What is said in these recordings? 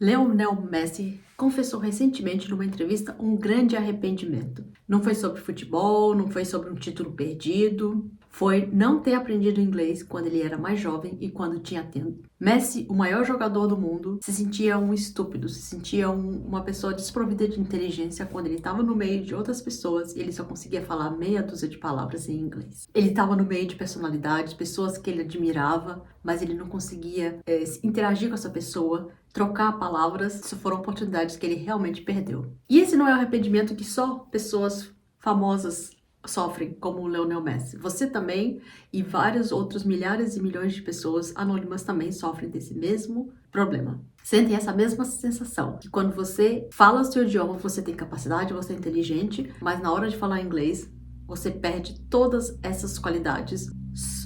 Lionel Messi confessou recentemente numa entrevista um grande arrependimento. Não foi sobre futebol, não foi sobre um título perdido, foi não ter aprendido inglês quando ele era mais jovem e quando tinha tempo. Messi, o maior jogador do mundo, se sentia um estúpido, se sentia uma pessoa desprovida de inteligência quando ele estava no meio de outras pessoas e ele só conseguia falar meia dúzia de palavras em inglês. Ele estava no meio de personalidades, pessoas que ele admirava, mas ele não conseguia interagir com essa pessoa, trocar palavras. Isso foram oportunidades que ele realmente perdeu. E esse não é um arrependimento que só pessoas famosas sofrem, como o Lionel Messi. Você também e vários outros milhares e milhões de pessoas anônimas também sofrem desse mesmo problema. Sentem essa mesma sensação, que quando você fala o seu idioma, você tem capacidade, você é inteligente, mas na hora de falar inglês, você perde todas essas qualidades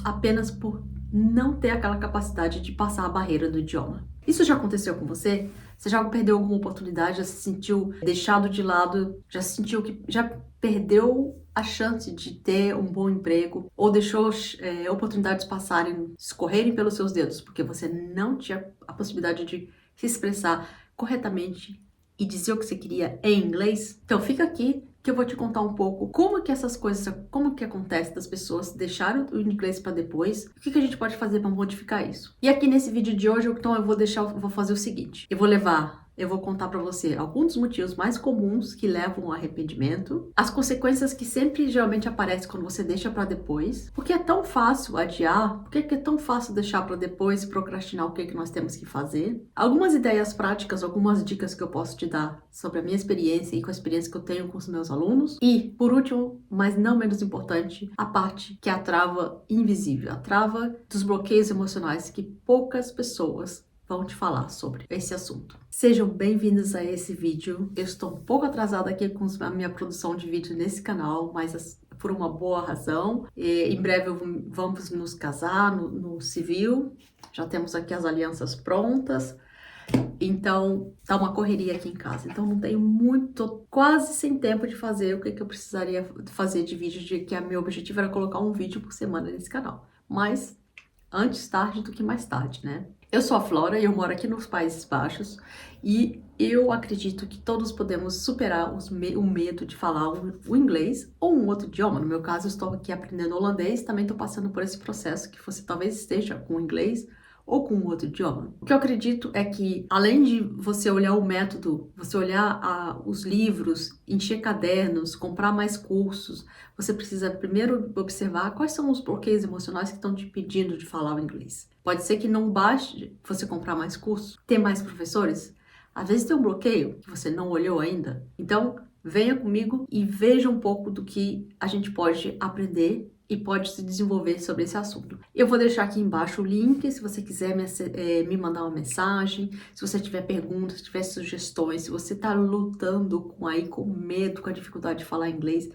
apenas por não ter aquela capacidade de passar a barreira do idioma. Isso já aconteceu com você? Você já perdeu alguma oportunidade? Já se sentiu deixado de lado? Já sentiu que já perdeu a chance de ter um bom emprego? Ou deixou oportunidades passarem, escorrerem pelos seus dedos, porque você não tinha a possibilidade de se expressar corretamente e dizer o que você queria em inglês? Então fica aqui que eu vou te contar um pouco como que essas coisas, como que acontece das pessoas deixarem o inglês para depois, o que a gente pode fazer para modificar isso. E aqui nesse vídeo de hoje, então eu vou fazer o seguinte, eu vou contar para você alguns dos motivos mais comuns que levam ao arrependimento, as consequências que sempre geralmente aparecem quando você deixa para depois, porque é tão fácil adiar, porque é tão fácil deixar para depois e procrastinar o que nós temos que fazer, algumas ideias práticas, algumas dicas que eu posso te dar sobre a minha experiência e com a experiência que eu tenho com os meus alunos, e por último, mas não menos importante, a parte que é a trava invisível, a trava dos bloqueios emocionais que poucas pessoas vão te falar sobre esse assunto. Sejam bem-vindos a esse vídeo. Eu estou um pouco atrasada aqui com a minha produção de vídeo nesse canal, mas por uma boa razão. Em breve vamos nos casar no civil. Já temos aqui as alianças prontas. Então, tá uma correria aqui em casa. Então, não tenho tô quase sem tempo de fazer o que eu precisaria fazer de vídeo, que meu objetivo era colocar um vídeo por semana nesse canal. Mas, antes tarde do que mais tarde, né? Eu sou a Flora e eu moro aqui nos Países Baixos e eu acredito que todos podemos superar o medo de falar o inglês ou um outro idioma. No meu caso, eu estou aqui aprendendo holandês, também estou passando por esse processo que você talvez esteja com o inglês ou com outro idioma. O que eu acredito é que, além de você olhar o método, você olhar os livros, encher cadernos, comprar mais cursos, você precisa primeiro observar quais são os bloqueios emocionais que estão te impedindo de falar o inglês. Pode ser que não baste você comprar mais cursos, ter mais professores. Às vezes tem um bloqueio que você não olhou ainda. Então, venha comigo e veja um pouco do que a gente pode aprender e pode se desenvolver sobre esse assunto. Eu vou deixar aqui embaixo o link, se você quiser me mandar uma mensagem, se você tiver perguntas, se tiver sugestões, se você está lutando com medo, com a dificuldade de falar inglês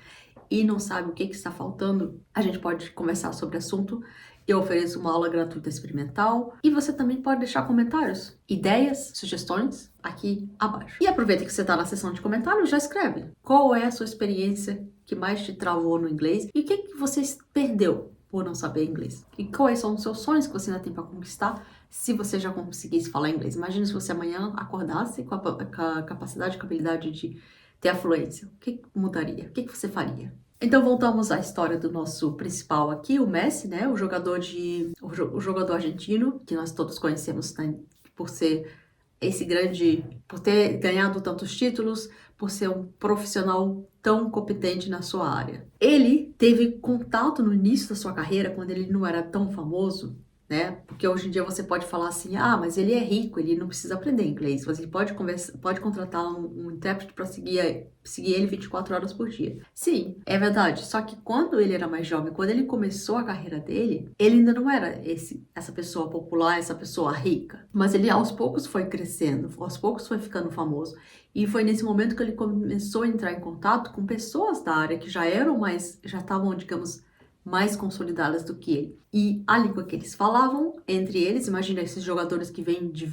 e não sabe o que está faltando, a gente pode conversar sobre o assunto. Eu ofereço uma aula gratuita experimental e você também pode deixar comentários, ideias, sugestões aqui abaixo. E aproveita que você está na seção de comentários, já escreve. Qual é a sua experiência que mais te travou no inglês e o que você perdeu por não saber inglês? E quais são os seus sonhos que você ainda tem para conquistar se você já conseguisse falar inglês? Imagina se você amanhã acordasse com a capacidade, com a habilidade de ter a fluência. O que mudaria? O que você faria? Então voltamos à história do nosso principal aqui, o Messi, né? O jogador argentino, que nós todos conhecemos, né? Por ser por ter ganhado tantos títulos, por ser um profissional tão competente na sua área. Ele teve contato no início da sua carreira, quando ele não era tão famoso, né? Porque hoje em dia você pode falar assim, mas ele é rico, ele não precisa aprender inglês. Você pode contratar um intérprete para seguir ele 24 horas por dia. Sim, é verdade. Só que quando ele era mais jovem, quando ele começou a carreira dele, ele ainda não era essa pessoa popular, essa pessoa rica. Mas ele aos poucos foi crescendo, aos poucos foi ficando famoso. E foi nesse momento que ele começou a entrar em contato com pessoas da área que já estavam, digamos, mais consolidadas do que ele. E a língua que eles falavam, entre eles, imagina esses jogadores que vêm de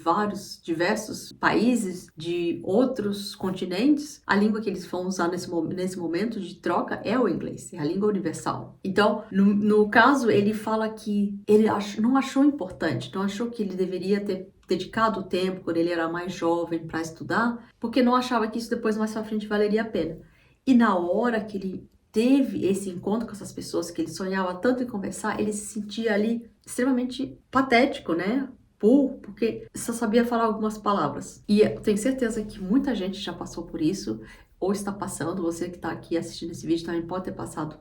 diversos países, de outros continentes, a língua que eles vão usar nesse momento de troca é o inglês, é a língua universal. Então, no caso, ele fala que ele não achou importante, não achou que ele deveria ter dedicado o tempo, quando ele era mais jovem, para estudar, porque não achava que isso depois, mais pra frente, valeria a pena. E na hora que ele teve esse encontro com essas pessoas que ele sonhava tanto em conversar, ele se sentia ali extremamente patético, né? Porque só sabia falar algumas palavras. E eu tenho certeza que muita gente já passou por isso, ou está passando. Você que está aqui assistindo esse vídeo também pode ter passado,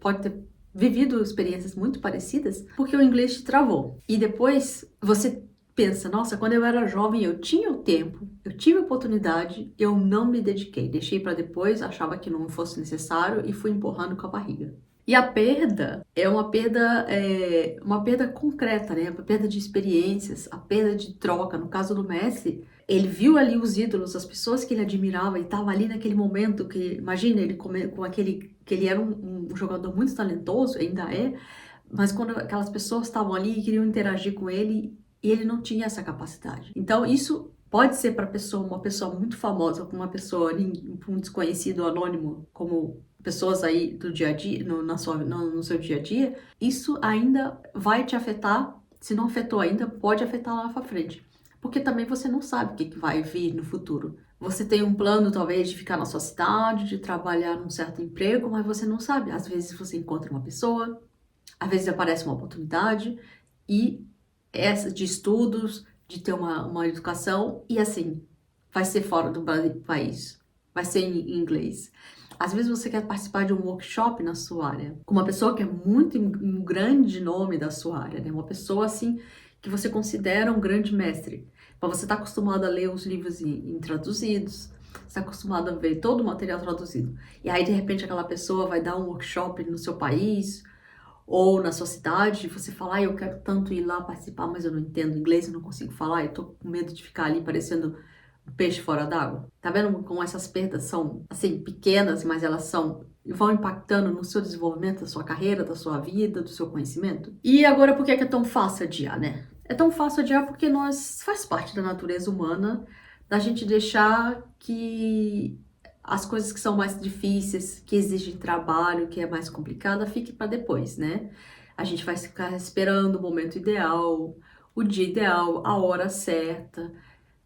pode ter vivido experiências muito parecidas, porque o inglês te travou. E depois você pensa, nossa, quando eu era jovem eu tinha o tempo, eu tive a oportunidade, eu não me dediquei, deixei para depois, achava que não fosse necessário e fui empurrando com a barriga. E a perda é uma perda concreta, né? Uma perda de experiências, a perda de troca. No caso do Messi, ele viu ali os ídolos, as pessoas que ele admirava e estava ali naquele momento que, imagina, ele com aquele, que ele era um jogador muito talentoso, ainda é, mas quando aquelas pessoas estavam ali e queriam interagir com ele, e ele não tinha essa capacidade. Então, isso pode ser para uma pessoa muito famosa, para uma pessoa, um desconhecido anônimo, como pessoas aí do dia a dia, no seu dia a dia, isso ainda vai te afetar. Se não afetou ainda, pode afetar lá para frente. Porque também você não sabe o que vai vir no futuro. Você tem um plano, talvez, de ficar na sua cidade, de trabalhar num certo emprego, mas você não sabe. Às vezes você encontra uma pessoa, às vezes aparece uma oportunidade, e essa de estudos, de ter uma educação, e assim, vai ser fora do país, vai ser em inglês. Às vezes você quer participar de um workshop na sua área, com uma pessoa que é muito um grande nome da sua área, né? Uma pessoa assim que você considera um grande mestre. Mas você está acostumado a ler os livros em traduzidos, você está acostumado a ver todo o material traduzido. E aí, de repente, aquela pessoa vai dar um workshop no seu país, ou na sua cidade, você fala, eu quero tanto ir lá participar, mas eu não entendo inglês, eu não consigo falar, eu tô com medo de ficar ali parecendo um peixe fora d'água. Tá vendo como essas perdas são, assim, pequenas, mas elas vão impactando no seu desenvolvimento, da sua carreira, da sua vida, do seu conhecimento? E agora, por que é tão fácil adiar, né? É tão fácil adiar porque faz parte da natureza humana da gente deixar que as coisas que são mais difíceis, que exigem trabalho, que é mais complicada, fique para depois, né? A gente vai ficar esperando o momento ideal, o dia ideal, a hora certa.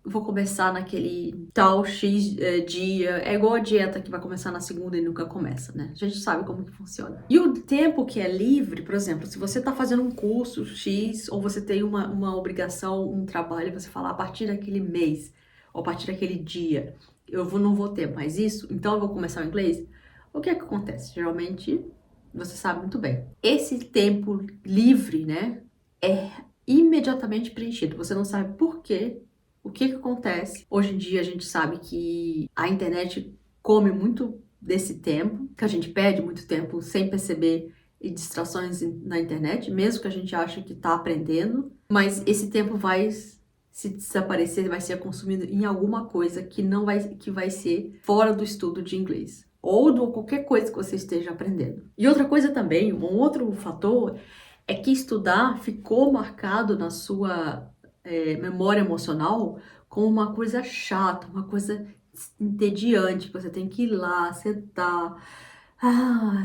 Vou começar naquele tal X dia. É igual a dieta que vai começar na segunda e nunca começa, né? A gente sabe como que funciona. E o tempo que é livre, por exemplo, se você está fazendo um curso X, ou você tem uma obrigação, um trabalho, você fala a partir daquele mês, ou a partir daquele dia, não vou ter mais isso, então eu vou começar o inglês. O que é que acontece? Geralmente, você sabe muito bem. Esse tempo livre, né, é imediatamente preenchido. Você não sabe por quê. O que acontece? Hoje em dia a gente sabe que a internet come muito desse tempo, que a gente perde muito tempo sem perceber e distrações na internet, mesmo que a gente ache que está aprendendo, mas esse tempo vai se desaparecer, vai ser consumido em alguma coisa que vai ser fora do estudo de inglês ou de qualquer coisa que você esteja aprendendo. E outra coisa também, um outro fator é que estudar ficou marcado na sua memória emocional como uma coisa chata, uma coisa entediante, que você tem que ir lá, sentar,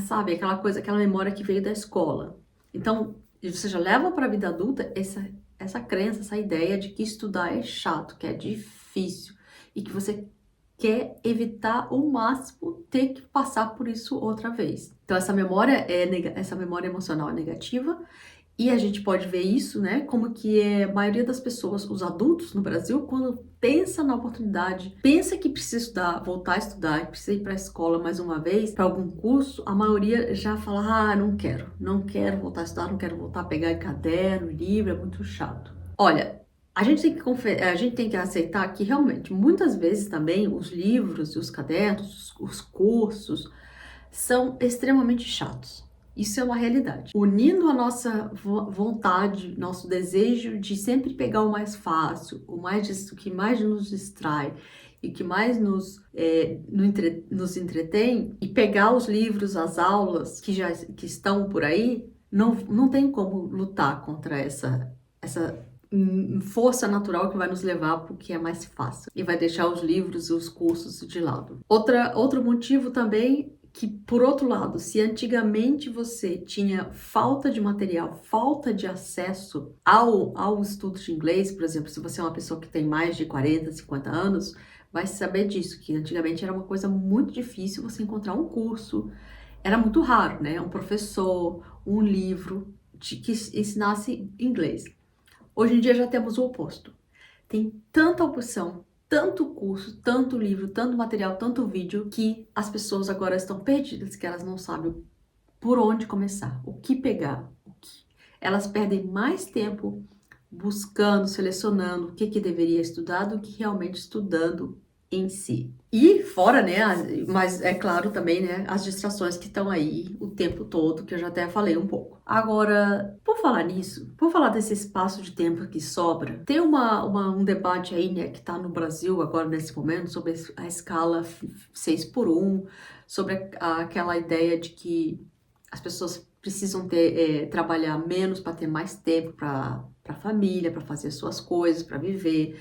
sabe, aquela coisa, aquela memória que veio da escola. Então, você já leva para a vida adulta essa crença, essa ideia de que estudar é chato, que é difícil e que você quer evitar ao máximo ter que passar por isso outra vez. Então, essa memória emocional é negativa. E a gente pode ver isso, né, como que a maioria das pessoas, os adultos no Brasil, quando pensa na oportunidade, pensa que precisa estudar, voltar a estudar, que precisa ir para a escola mais uma vez, para algum curso, a maioria já fala, não quero voltar a estudar, não quero voltar a pegar caderno, livro, é muito chato. Olha, a gente tem que aceitar que realmente, muitas vezes também, os livros e os cadernos, os cursos, são extremamente chatos. Isso é uma realidade. Unindo a nossa vontade, nosso desejo de sempre pegar o mais fácil, o que mais nos distrai e que mais nos entretém, e pegar os livros, as aulas que estão por aí, não tem como lutar contra essa força natural que vai nos levar para o que é mais fácil e vai deixar os livros e os cursos de lado. Outro motivo também que, por outro lado, se antigamente você tinha falta de material, falta de acesso ao estudo de inglês, por exemplo, se você é uma pessoa que tem mais de 40, 50 anos, vai saber disso, que antigamente era uma coisa muito difícil você encontrar um curso, era muito raro, né? Um professor, um livro que ensinasse inglês. Hoje em dia já temos o oposto. Tem tanta opção, tanto curso, tanto livro, tanto material, tanto vídeo, que as pessoas agora estão perdidas, que elas não sabem por onde começar, o que pegar. Elas perdem mais tempo buscando, selecionando o que deveria estudar do que realmente estudando em si. E fora, né, mas é claro também, né, as distrações que estão aí o tempo todo, que eu já até falei um pouco. Agora, por falar nisso, por falar desse espaço de tempo que sobra, tem um debate aí, né, que tá no Brasil agora nesse momento sobre a escala 6x1, sobre aquela ideia de que as pessoas precisam trabalhar menos para ter mais tempo para família, para fazer suas coisas, para viver.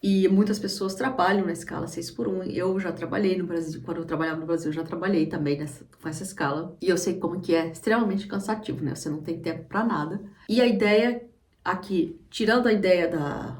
E muitas pessoas trabalham na escala 6x1. Eu já trabalhei no Brasil, quando eu trabalhava no Brasil, eu já trabalhei também com essa escala. E eu sei como que é extremamente cansativo, né? Você não tem tempo para nada. E a ideia aqui, tirando a ideia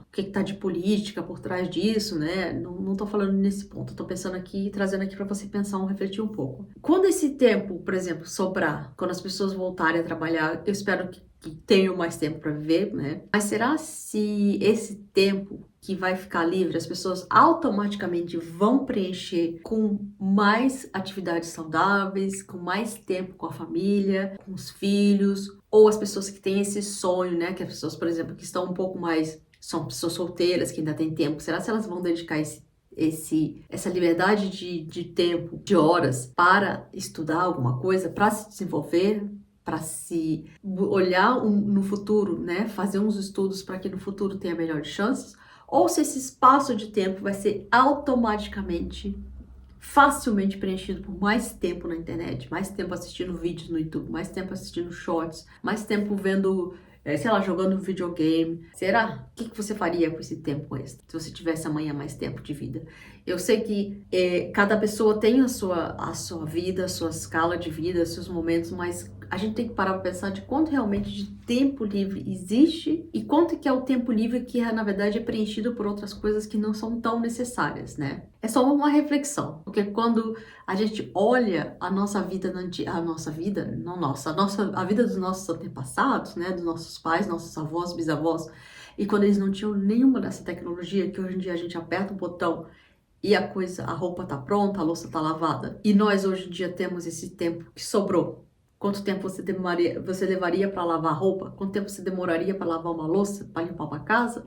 o que tá de política por trás disso, né? Não tô falando nesse ponto, tô pensando aqui, trazendo aqui para você pensar, refletir um pouco. Quando esse tempo, por exemplo, sobrar, quando as pessoas voltarem a trabalhar, eu espero que tenham mais tempo para viver, né? Mas será se esse tempo que vai ficar livre, as pessoas automaticamente vão preencher com mais atividades saudáveis, com mais tempo com a família, com os filhos, ou as pessoas que têm esse sonho, né? Que as pessoas, por exemplo, que estão um pouco mais, são pessoas solteiras, que ainda têm tempo, será se elas vão dedicar essa liberdade de tempo, de horas, para estudar alguma coisa, para se desenvolver, para se olhar no futuro, né? Fazer uns estudos para que no futuro tenha melhores chances, ou se esse espaço de tempo vai ser automaticamente, facilmente preenchido por mais tempo na internet, mais tempo assistindo vídeos no YouTube, mais tempo assistindo shorts, mais tempo vendo, sei lá, jogando videogame. Será? O que você faria com esse tempo extra, se você tivesse amanhã mais tempo de vida? Eu sei que cada pessoa tem a sua vida, a sua escala de vida, os seus momentos, mas a gente tem que parar para pensar de quanto realmente de tempo livre existe e quanto que é o tempo livre que, na verdade, é preenchido por outras coisas que não são tão necessárias, né? É só uma reflexão, porque quando a gente olha a nossa vida, a vida dos nossos antepassados, né, dos nossos pais, nossos avós, bisavós, e quando eles não tinham nenhuma dessa tecnologia, que hoje em dia a gente aperta um botão e a roupa tá pronta, a louça tá lavada, e nós hoje em dia temos esse tempo que sobrou. Quanto tempo você levaria para lavar roupa? Quanto tempo você demoraria para lavar uma louça, para limpar uma casa?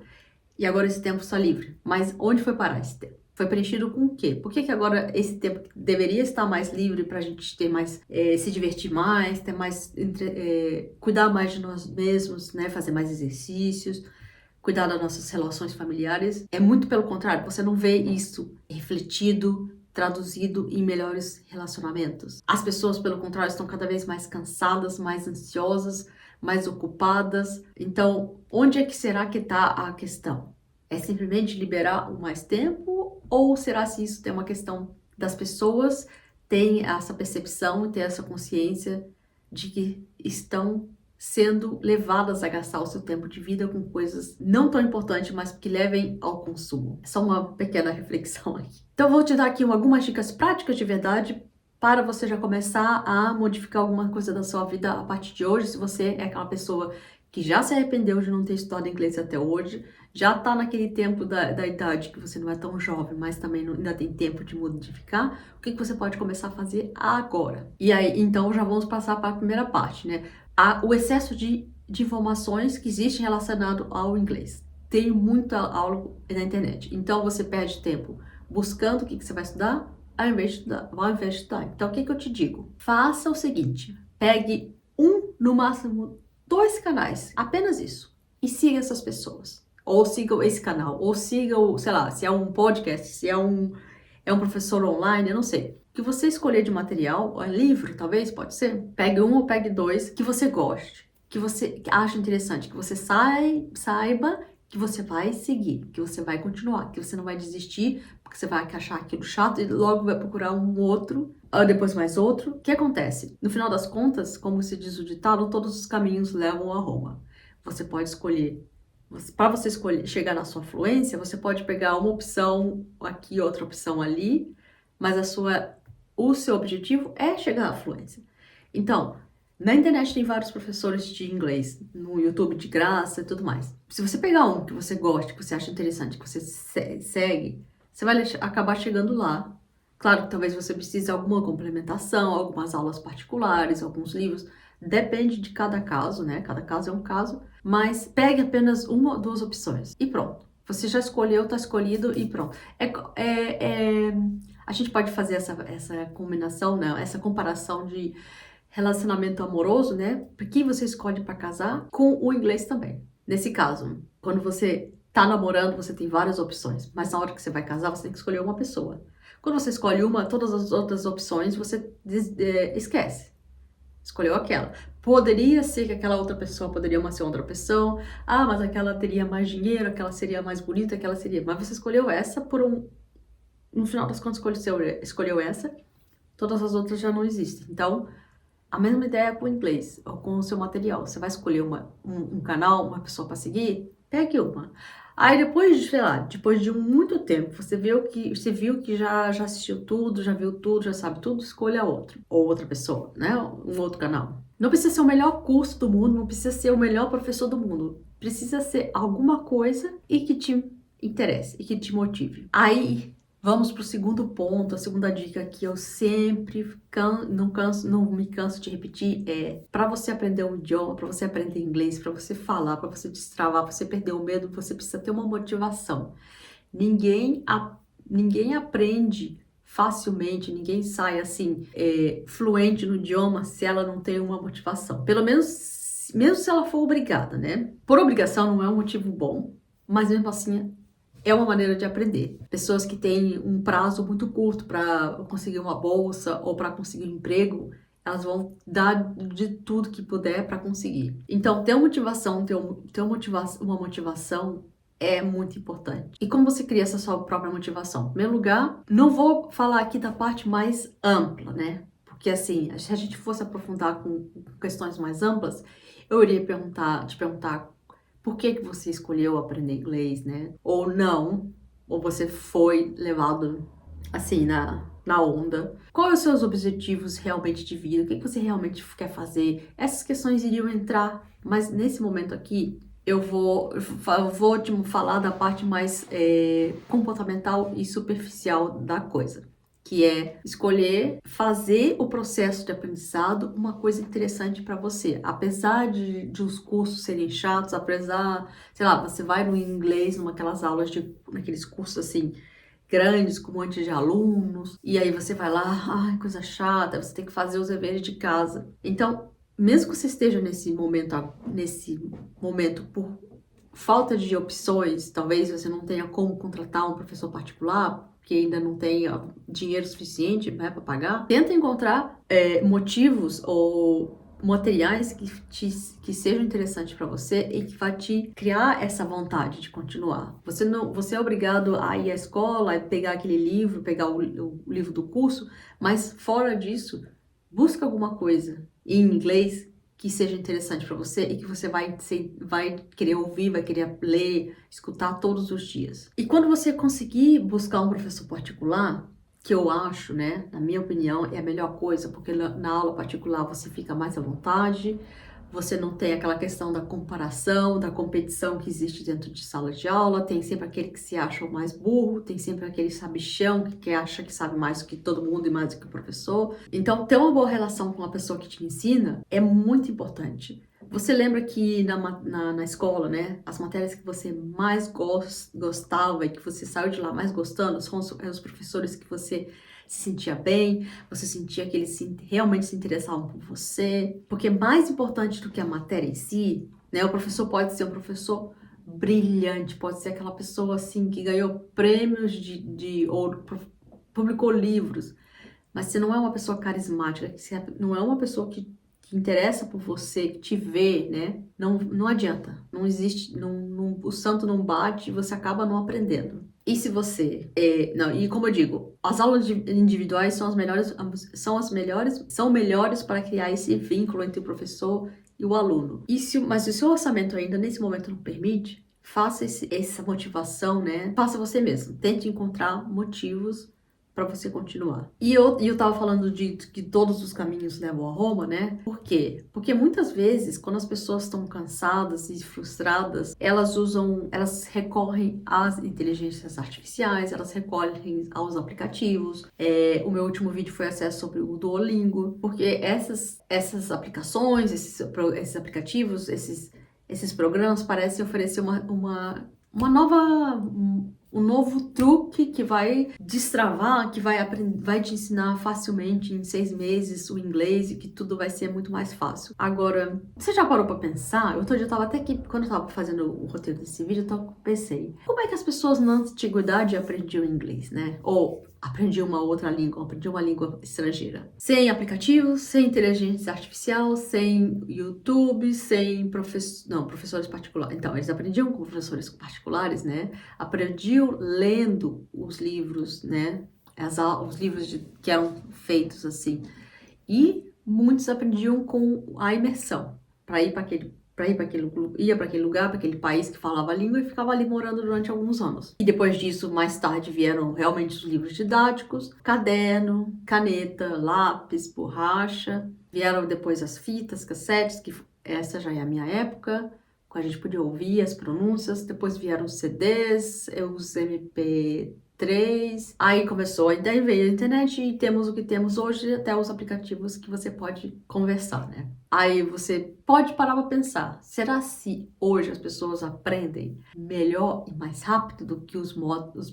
E agora esse tempo está livre. Mas onde foi parar esse tempo? Foi preenchido com o quê? Por que agora esse tempo deveria estar mais livre para a gente ter mais, se divertir mais, ter mais, cuidar mais de nós mesmos, né? Fazer mais exercícios, cuidar das nossas relações familiares? É muito pelo contrário, você não vê isso refletido, traduzido em melhores relacionamentos. As pessoas, pelo contrário, estão cada vez mais cansadas, mais ansiosas, mais ocupadas. Então, onde é que será que está a questão? É simplesmente liberar o mais tempo? Ou será se isso tem uma questão das pessoas terem essa percepção e ter essa consciência de que estão sendo levadas a gastar o seu tempo de vida com coisas não tão importantes, mas que levem ao consumo? É só uma pequena reflexão aqui. Então, eu vou te dar aqui algumas dicas práticas de verdade para você já começar a modificar alguma coisa da sua vida a partir de hoje. Se você é aquela pessoa que já se arrependeu de não ter estudado inglês até hoje, já está naquele tempo da idade que você não é tão jovem, mas também ainda tem tempo de modificar, o que você pode começar a fazer agora? E aí, então, já vamos passar para a primeira parte, né? O excesso de informações que existe relacionado ao inglês. Tem muita aula na internet, então você perde tempo buscando o que você vai estudar ao invés de estudar. Então, o que eu te digo? Faça o seguinte, pegue no máximo 2 canais, apenas isso, e siga essas pessoas. Ou siga esse canal, ou siga, sei lá, se é um podcast, se é um professor online, eu não sei. O que você escolher de material, livro, talvez, pode ser. Pegue ou pegue 2 que você goste, que você ache interessante, que você saiba que você vai seguir, que você vai continuar, que você não vai desistir, porque você vai achar aquilo chato e logo vai procurar um outro depois mais outro. O que acontece? No final das contas, como se diz o ditado, todos os caminhos levam a Roma. Você pode escolher. Para você escolher chegar na sua fluência, você pode pegar uma opção aqui, outra opção ali, mas o seu objetivo é chegar à fluência. Então, na internet tem vários professores de inglês, no YouTube de graça e tudo mais. Se você pegar um que você gosta, que você acha interessante, que você segue, você vai acabar chegando lá. Claro que talvez você precise de alguma complementação, algumas aulas particulares, alguns livros. Depende de cada caso, né? Cada caso é um caso. Mas pegue apenas uma ou duas opções e pronto. Você já escolheu, tá escolhido e pronto. A gente pode fazer essa combinação, né? Essa comparação de relacionamento amoroso, né? Quem você escolhe para casar com o inglês também. Nesse caso, quando você tá namorando, você tem várias opções. Mas na hora que você vai casar, você tem que escolher uma pessoa. Quando você escolhe uma, todas as outras opções você esquece. Escolheu aquela. Poderia ser que aquela outra pessoa poderia ser outra opção. Ah, mas aquela teria mais dinheiro, aquela seria mais bonita, aquela seria... Mas você escolheu essa no final das contas, escolheu essa, todas as outras já não existem. Então, a mesma ideia com o inglês, ou com o seu material. Você vai escolher um canal, uma pessoa para seguir, pegue uma. Aí depois, sei lá, depois de muito tempo, você viu que já assistiu tudo, já viu tudo, já sabe tudo, escolha outro. Ou outra pessoa, né? Um outro canal. Não precisa ser o melhor curso do mundo, não precisa ser o melhor professor do mundo. Precisa ser alguma coisa e que te interesse, e que te motive. Aí, vamos para o segundo ponto, a segunda dica que eu sempre não me canso de repetir é: para você aprender um idioma, para você aprender inglês, para você falar, para você destravar, para você perder o medo, você precisa ter uma motivação. Ninguém aprende facilmente, ninguém sai assim fluente no idioma se ela não tem uma motivação. Pelo menos, mesmo se ela for obrigada, né? Por obrigação não é um motivo bom, mas mesmo assim é uma maneira de aprender. Pessoas que têm um prazo muito curto para conseguir uma bolsa ou para conseguir um emprego, elas vão dar de tudo que puder para conseguir. Então, ter uma motivação é muito importante. E como você cria essa sua própria motivação? Em primeiro lugar, não vou falar aqui da parte mais ampla, né? Porque assim, se a gente fosse aprofundar com questões mais amplas, eu iria te perguntar por que você escolheu aprender inglês, né? Ou não, ou você foi levado assim na onda. Quais os seus objetivos realmente de vida? O que você realmente quer fazer? Essas questões iriam entrar, mas nesse momento aqui eu vou te falar da parte mais comportamental e superficial da coisa, que é escolher fazer o processo de aprendizado uma coisa interessante para você. Apesar de os cursos serem chatos, sei lá, você vai no inglês, naquelas aulas naqueles cursos assim, grandes, com um monte de alunos, e aí você vai lá, ai, coisa chata, você tem que fazer os deveres de casa. Então, mesmo que você esteja nesse momento por falta de opções, talvez você não tenha como contratar um professor particular, que ainda não tenha dinheiro suficiente, né, para pagar, tenta encontrar motivos ou materiais que sejam interessantes para você e que vai te criar essa vontade de continuar. Você é obrigado a ir à escola, a pegar aquele livro, pegar o livro do curso, mas fora disso, busca alguma coisa em inglês que seja interessante para você e que você vai querer ouvir, vai querer ler, escutar todos os dias. E quando você conseguir buscar um professor particular, que eu acho, né, na minha opinião, é a melhor coisa, porque na aula particular você fica mais à vontade, você não tem aquela questão da comparação, da competição que existe dentro de sala de aula, tem sempre aquele que se acha o mais burro, tem sempre aquele sabichão que acha que sabe mais do que todo mundo e mais do que o professor. Então, ter uma boa relação com a pessoa que te ensina é muito importante. Você lembra que na escola, né, as matérias que você mais gostava e que você saiu de lá mais gostando são os professores que você se sentia bem, você sentia que eles realmente se interessavam por você. Porque mais importante do que a matéria em si, né, o professor pode ser um professor brilhante, pode ser aquela pessoa assim que ganhou prêmios ou publicou livros, mas se não é uma pessoa carismática, se não é uma pessoa que interessa por você, que te vê, né? Não adianta. Não existe, o santo não bate e você acaba não aprendendo. E se você, não, e como eu digo, as aulas individuais são melhores para criar esse vínculo entre o professor e o aluno. Mas se o seu orçamento ainda nesse momento não permite, faça essa motivação, né? Faça você mesmo. Tente encontrar motivos para você continuar. E eu tava falando de que todos os caminhos levam a Roma, né? Por quê? Porque muitas vezes, quando as pessoas estão cansadas e frustradas, elas recorrem às inteligências artificiais, elas recorrem aos aplicativos. O meu último vídeo foi acesso sobre o Duolingo, porque essas aplicações, esses aplicativos, esses programas parecem oferecer uma nova, um novo truque que vai destravar, que vai te ensinar facilmente em 6 meses o inglês e que tudo vai ser muito mais fácil. Agora, você já parou pra pensar? Outro dia eu tava até aqui, quando eu tava fazendo o roteiro desse vídeo, eu pensei, como é que as pessoas na antiguidade aprendiam inglês, né? Ou aprendiam uma outra língua, aprendiam uma língua estrangeira. Sem aplicativos, sem inteligência artificial, sem YouTube, sem professores particulares. Então, eles aprendiam com professores particulares, né? Aprendiam lendo os livros, né? Os livros que eram feitos assim. E muitos aprendiam com a imersão, para ir para aquele lugar, para aquele país que falava a língua e ficava ali morando durante alguns anos. E depois disso, mais tarde, vieram realmente os livros didáticos, caderno, caneta, lápis, borracha. Vieram depois as fitas, cassetes, que essa já é a minha época, que a gente podia ouvir as pronúncias. Depois vieram os CDs, os MP3. Aí daí veio a internet e temos o que temos hoje, até os aplicativos que você pode conversar, né? Aí você pode parar para pensar, será se hoje as pessoas aprendem melhor e mais rápido do que os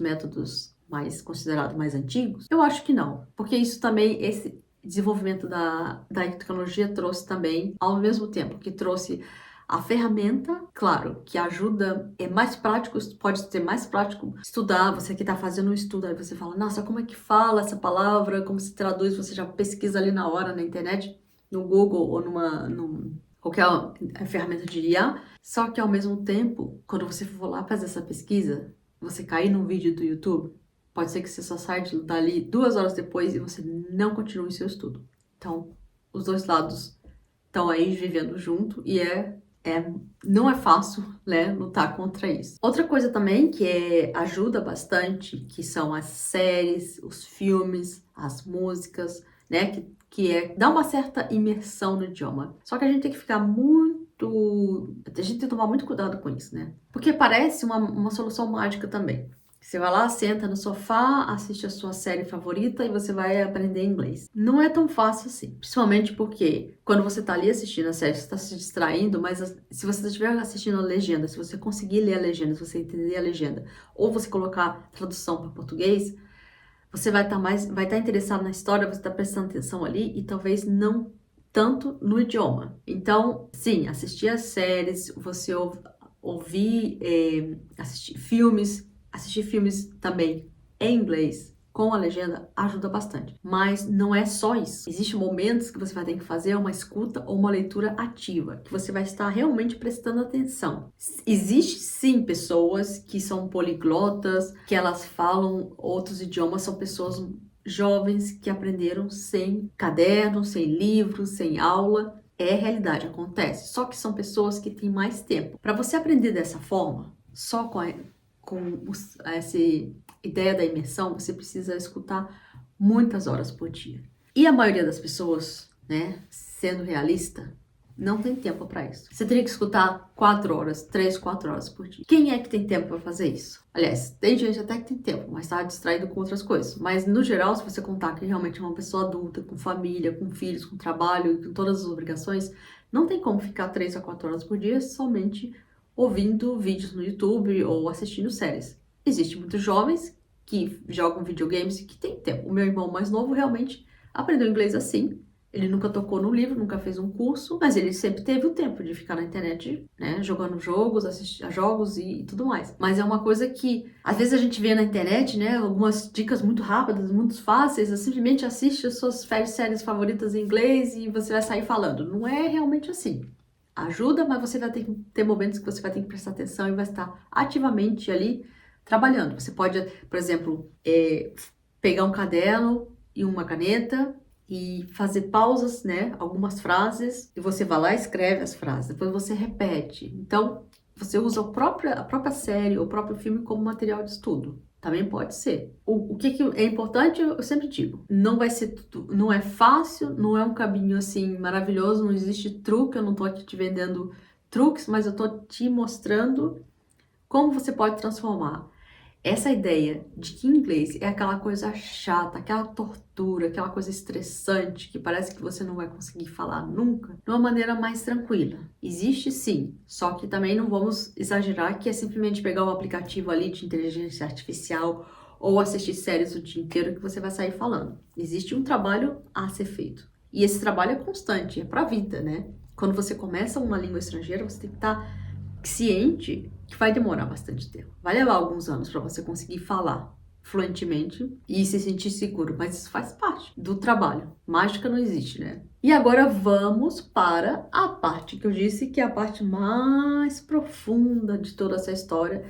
métodos mais considerados mais antigos? Eu acho que não, porque esse desenvolvimento da tecnologia trouxe também, ao mesmo tempo que trouxe a ferramenta, claro, que ajuda, é mais prático, pode ser mais prático estudar, você que está fazendo um estudo, aí você fala, nossa, como é que fala essa palavra, como se traduz, você já pesquisa ali na hora na internet, no Google ou qualquer ferramenta de IA, só que ao mesmo tempo, quando você for lá fazer essa pesquisa, você cair num vídeo do YouTube, pode ser que você só saia dali 2 horas depois e você não continue seu estudo. Então, os dois lados estão aí vivendo junto e não é fácil, né, lutar contra isso. Outra coisa também que ajuda bastante, que são as séries, os filmes, as músicas, né, que dá uma certa imersão no idioma. Só que a gente tem que ficar a gente tem que tomar muito cuidado com isso, né? Porque parece uma solução mágica também. Você vai lá, senta no sofá, assiste a sua série favorita e você vai aprender inglês. Não é tão fácil assim. Principalmente porque quando você tá ali assistindo a série, você tá se distraindo, mas se você estiver assistindo a legenda, se você conseguir ler a legenda, se você entender a legenda, ou você colocar tradução para português, você vai estar interessado na história, você está prestando atenção ali e talvez não tanto no idioma. Então, sim, assistir as séries, você assistir filmes também em inglês com a legenda ajuda bastante. Mas não é só isso. Existem momentos que você vai ter que fazer uma escuta ou uma leitura ativa, que você vai estar realmente prestando atenção. Existe sim pessoas que são poliglotas, que elas falam outros idiomas, são pessoas jovens que aprenderam sem caderno, sem livro, sem aula. É realidade, acontece. Só que são pessoas que têm mais tempo. Para você aprender dessa forma, só com essa ideia da imersão, você precisa escutar muitas horas por dia. E a maioria das pessoas, né, sendo realista, não tem tempo para isso. Você teria que escutar 4 horas, 3, 4 horas por dia. Quem é que tem tempo para fazer isso? Aliás, tem gente até que tem tempo, mas está distraído com outras coisas. Mas, no geral, se você contar que realmente é uma pessoa adulta, com família, com filhos, com trabalho, com todas as obrigações, não tem como ficar 3 a 4 horas por dia somente ouvindo vídeos no YouTube ou assistindo séries. Existem muitos jovens que jogam videogames e que têm tempo. O meu irmão mais novo realmente aprendeu inglês assim. Ele nunca tocou no livro, nunca fez um curso, mas ele sempre teve o tempo de ficar na internet, né, jogando jogos, assistir a jogos e tudo mais. Mas é uma coisa que, às vezes a gente vê na internet, né, algumas dicas muito rápidas, muito fáceis, simplesmente assiste as suas séries favoritas em inglês e você vai sair falando. Não é realmente assim. Ajuda, mas você vai ter momentos que você vai ter que prestar atenção e vai estar ativamente ali trabalhando. Você pode, por exemplo, pegar um caderno e uma caneta e fazer pausas, né? Algumas frases, e você vai lá e escreve as frases, depois você repete. Então, você usa a própria série, o próprio filme como material de estudo. Também pode ser. O que é importante, eu sempre digo, não vai ser tudo, não é fácil, não é um caminho assim maravilhoso, não existe truque, eu não tô aqui te vendendo truques, mas eu tô te mostrando como você pode transformar essa ideia de que inglês é aquela coisa chata, aquela tortura, aquela coisa estressante que parece que você não vai conseguir falar nunca, de uma maneira mais tranquila. Existe sim, só que também não vamos exagerar que é simplesmente pegar um aplicativo ali de inteligência artificial ou assistir séries o dia inteiro que você vai sair falando. Existe um trabalho a ser feito. E esse trabalho é constante, é pra vida, né? Quando você começa uma língua estrangeira, você tem que estar ciente que vai demorar bastante tempo. Vai levar alguns anos para você conseguir falar fluentemente e se sentir seguro, mas isso faz parte do trabalho. Mágica não existe, né? E agora vamos para a parte que eu disse que é a parte mais profunda de toda essa história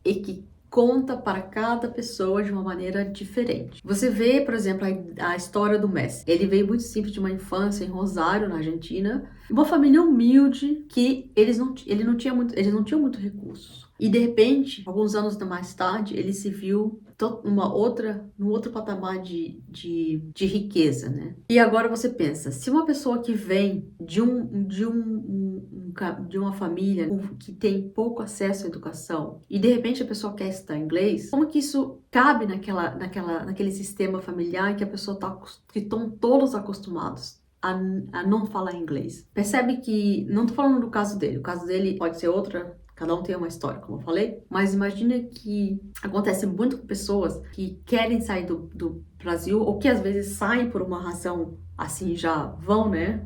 e que conta para cada pessoa de uma maneira diferente. Você vê, por exemplo, a história do Messi. Ele veio muito simples de uma infância em Rosário, na Argentina, uma família humilde que eles não tinham muito recursos. E de repente, alguns anos mais tarde, ele se viu num outro patamar de riqueza, né? E agora você pensa, se uma pessoa que vem de uma família que tem pouco acesso à educação e de repente a pessoa quer estudar inglês, como que isso cabe naquele sistema familiar que a pessoa que estão todos acostumados a não falar inglês? Percebe que, não tô falando do caso dele, o caso dele pode ser outra. Cada um tem uma história, como eu falei, mas imagina que acontece muito com pessoas que querem sair do Brasil ou que às vezes saem por uma razão assim, já vão, né?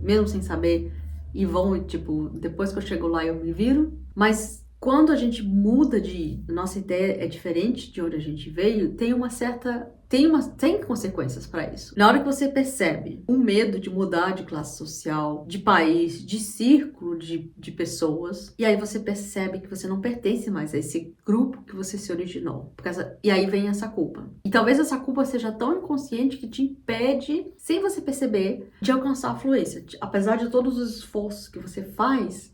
Mesmo sem saber, e vão, tipo, depois que eu chego lá eu me viro. Mas quando a gente muda nossa ideia é diferente de onde a gente veio, tem consequências para isso. Na hora que você percebe o medo de mudar de classe social, de país, de círculo de pessoas, e aí você percebe que você não pertence mais a esse grupo que você se originou. E aí vem essa culpa. E talvez essa culpa seja tão inconsciente que te impede, sem você perceber, de alcançar a fluência. Apesar de todos os esforços que você faz,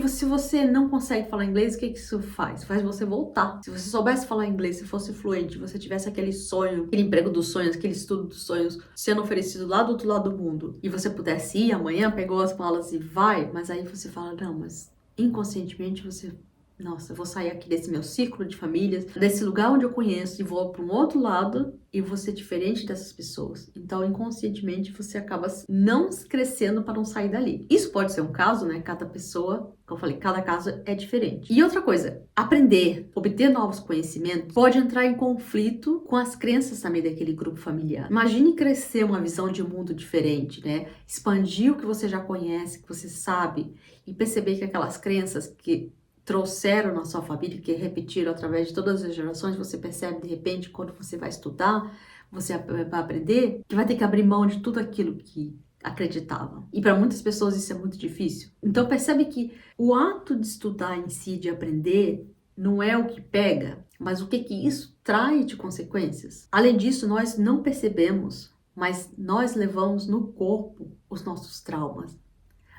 se você não consegue falar inglês, o que isso faz? Faz você voltar. Se você soubesse falar inglês, se fosse fluente, você tivesse aquele sonho, aquele emprego dos sonhos, aquele estudo dos sonhos sendo oferecido lá do outro lado do mundo, e você pudesse ir amanhã, pegou as malas e vai, mas aí você fala, não, mas inconscientemente você... Nossa, eu vou sair aqui desse meu círculo de famílias, desse lugar onde eu conheço e vou para um outro lado e vou ser diferente dessas pessoas. Então, inconscientemente, você acaba não crescendo para não sair dali. Isso pode ser um caso, né? Cada pessoa, como eu falei, cada caso é diferente. E outra coisa, aprender, obter novos conhecimentos pode entrar em conflito com as crenças também daquele grupo familiar. Imagine crescer uma visão de mundo diferente, né? Expandir o que você já conhece, que você sabe, e perceber que aquelas crenças que trouxeram na sua família, que repetiram através de todas as gerações, você percebe de repente quando você vai estudar, você vai aprender, que vai ter que abrir mão de tudo aquilo que acreditava. E para muitas pessoas isso é muito difícil. Então percebe que o ato de estudar em si, de aprender, não é o que pega, mas o que isso traz de consequências. Além disso, nós não percebemos, mas nós levamos no corpo os nossos traumas.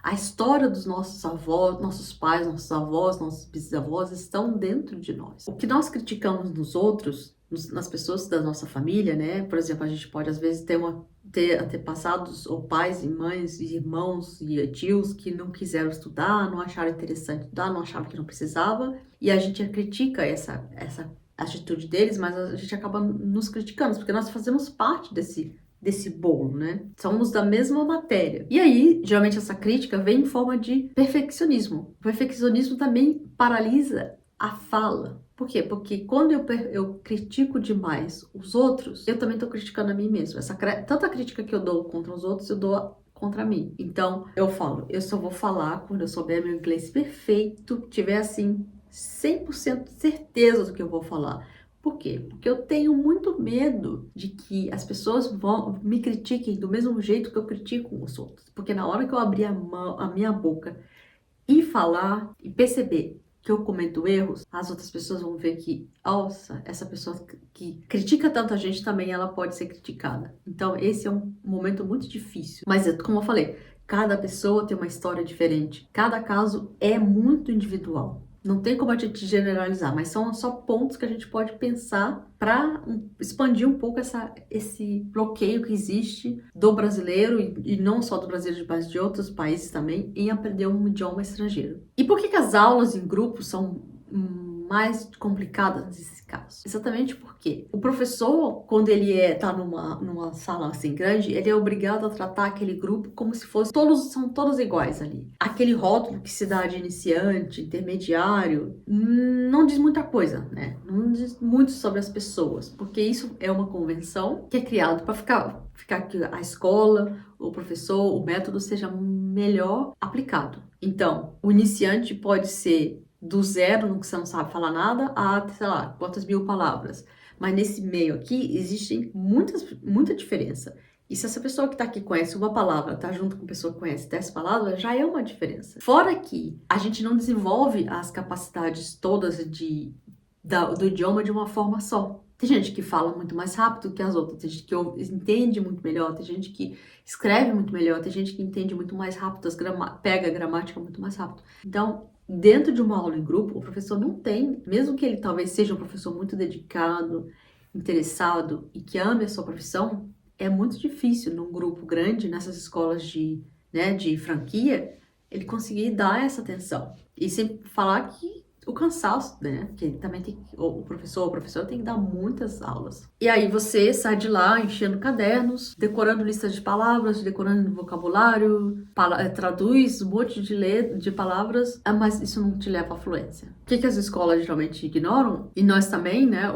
A história dos nossos avós, nossos pais, nossos avós, nossos bisavós estão dentro de nós. O que nós criticamos nos outros, nas pessoas da nossa família, né? Por exemplo, a gente pode às vezes ter antepassados ou pais e mães e irmãos e tios que não quiseram estudar, não acharam interessante estudar, não achavam que não precisava, e a gente critica essa atitude deles, mas a gente acaba nos criticando, porque nós fazemos parte desse bolo, né? Somos da mesma matéria. E aí, geralmente essa crítica vem em forma de perfeccionismo. O perfeccionismo também paralisa a fala. Por quê? Porque quando eu critico demais os outros, eu também estou criticando a mim mesmo. Tanta crítica que eu dou contra os outros, eu dou contra mim. Então, eu falo, eu só vou falar quando eu souber meu inglês perfeito, tiver assim 100% certeza do que eu vou falar. Por quê? Porque eu tenho muito medo de que as pessoas me critiquem do mesmo jeito que eu critico os outros. Porque na hora que eu abrir a minha boca e falar e perceber que eu cometo erros, as outras pessoas vão ver que, nossa, essa pessoa que critica tanto a gente também, ela pode ser criticada. Então, esse é um momento muito difícil. Mas, como eu falei, cada pessoa tem uma história diferente. Cada caso é muito individual. Não tem como a gente generalizar, mas são só pontos que a gente pode pensar para expandir um pouco esse bloqueio que existe do brasileiro, e não só do brasileiro, mas de outros países também, em aprender um idioma estrangeiro. E por que as aulas em grupo são mais complicadas nesse caso? Exatamente porque o professor, quando ele tá numa sala assim grande, ele é obrigado a tratar aquele grupo como se fosse são todos iguais ali. Aquele rótulo que se dá de iniciante, intermediário, não diz muita coisa, né? Não diz muito sobre as pessoas, porque isso é uma convenção que é criada para ficar que a escola, o professor, o método seja melhor aplicado. Então, o iniciante pode ser do zero, no que você não sabe falar nada, a, sei lá, quantas mil palavras. Mas nesse meio aqui, existe muita diferença. E se essa pessoa que está aqui conhece uma palavra, está junto com a pessoa que conhece 10 palavras, já é uma diferença. Fora que a gente não desenvolve as capacidades todas do idioma de uma forma só. Tem gente que fala muito mais rápido que as outras, tem gente que entende muito melhor, tem gente que escreve muito melhor, tem gente que entende muito mais rápido, pega a gramática muito mais rápido. Então, dentro de uma aula em grupo, o professor não tem, mesmo que ele talvez seja um professor muito dedicado, interessado e que ame a sua profissão, é muito difícil num grupo grande, nessas escolas de franquia, ele conseguir dar essa atenção. E sem falar que o cansaço, né? Que também o professor ou a professora tem que dar muitas aulas. E aí você sai de lá enchendo cadernos, decorando listas de palavras, decorando vocabulário, traduz um monte de palavras, mas isso não te leva à fluência. O que as escolas geralmente ignoram, e nós também, né?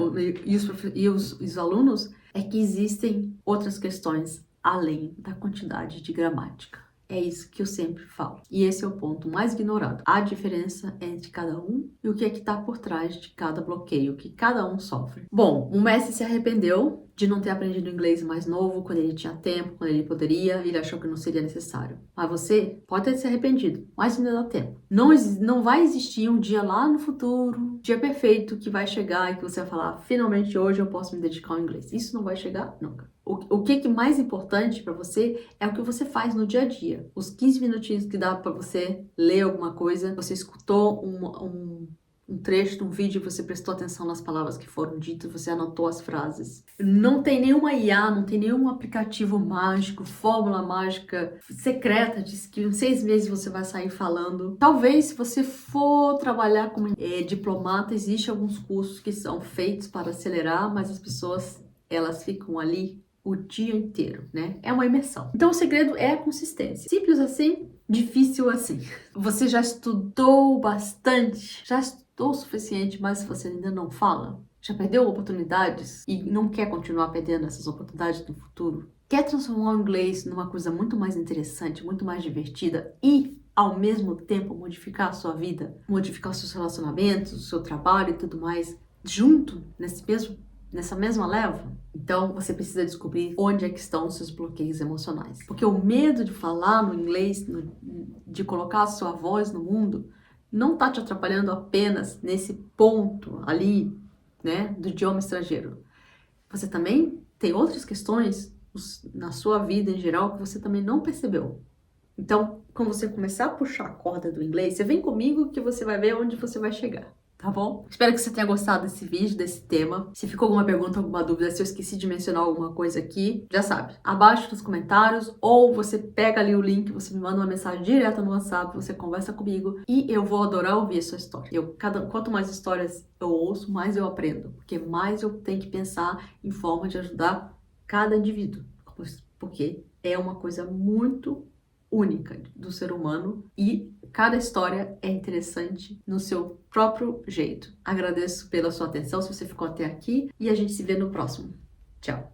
E os alunos, é que existem outras questões além da quantidade de gramática. É isso que eu sempre falo. E esse é o ponto mais ignorado. A diferença entre cada um e o que é que está por trás de cada bloqueio, que cada um sofre. Bom, o Messi se arrependeu de não ter aprendido inglês mais novo, quando ele tinha tempo, quando ele poderia, ele achou que não seria necessário. Mas você pode ter se arrependido, mas ainda dá tempo. Não vai existir um dia lá no futuro, dia perfeito, que vai chegar e que você vai falar, finalmente hoje eu posso me dedicar ao inglês. Isso não vai chegar nunca. O que é mais importante para você é o que você faz no dia a dia. Os 15 minutinhos que dá para você ler alguma coisa, você escutou um trecho de um vídeo e você prestou atenção nas palavras que foram ditas, você anotou as frases. Não tem nenhuma IA, não tem nenhum aplicativo mágico, fórmula mágica secreta, diz que em 6 meses você vai sair falando. Talvez, se você for trabalhar como diplomata, existem alguns cursos que são feitos para acelerar, mas as pessoas, elas ficam ali o dia inteiro, né? É uma imersão. Então o segredo é a consistência. Simples assim, difícil assim. Você já estudou bastante? Já estudou o suficiente, mas você ainda não fala? Já perdeu oportunidades e não quer continuar perdendo essas oportunidades no futuro? Quer transformar o inglês numa coisa muito mais interessante, muito mais divertida e, ao mesmo tempo, modificar a sua vida, modificar os seus relacionamentos, o seu trabalho e tudo mais, junto, nessa mesma leva? Então, você precisa descobrir onde é que estão os seus bloqueios emocionais. Porque o medo de falar no inglês, de colocar a sua voz no mundo, não está te atrapalhando apenas nesse ponto ali, né, do idioma estrangeiro. Você também tem outras questões na sua vida em geral que você também não percebeu. Então, quando você começar a puxar a corda do inglês, você vem comigo que você vai ver onde você vai chegar. Tá bom? Espero que você tenha gostado desse vídeo, desse tema. Se ficou alguma pergunta, alguma dúvida, se eu esqueci de mencionar alguma coisa aqui, já sabe, abaixo nos comentários, ou você pega ali o link, você me manda uma mensagem direta no WhatsApp, você conversa comigo e eu vou adorar ouvir a sua história. Quanto mais histórias eu ouço, mais eu aprendo, porque mais eu tenho que pensar em forma de ajudar cada indivíduo, porque é uma coisa muito única do ser humano e cada história é interessante no seu próprio jeito. Agradeço pela sua atenção, se você ficou até aqui, e a gente se vê no próximo. Tchau!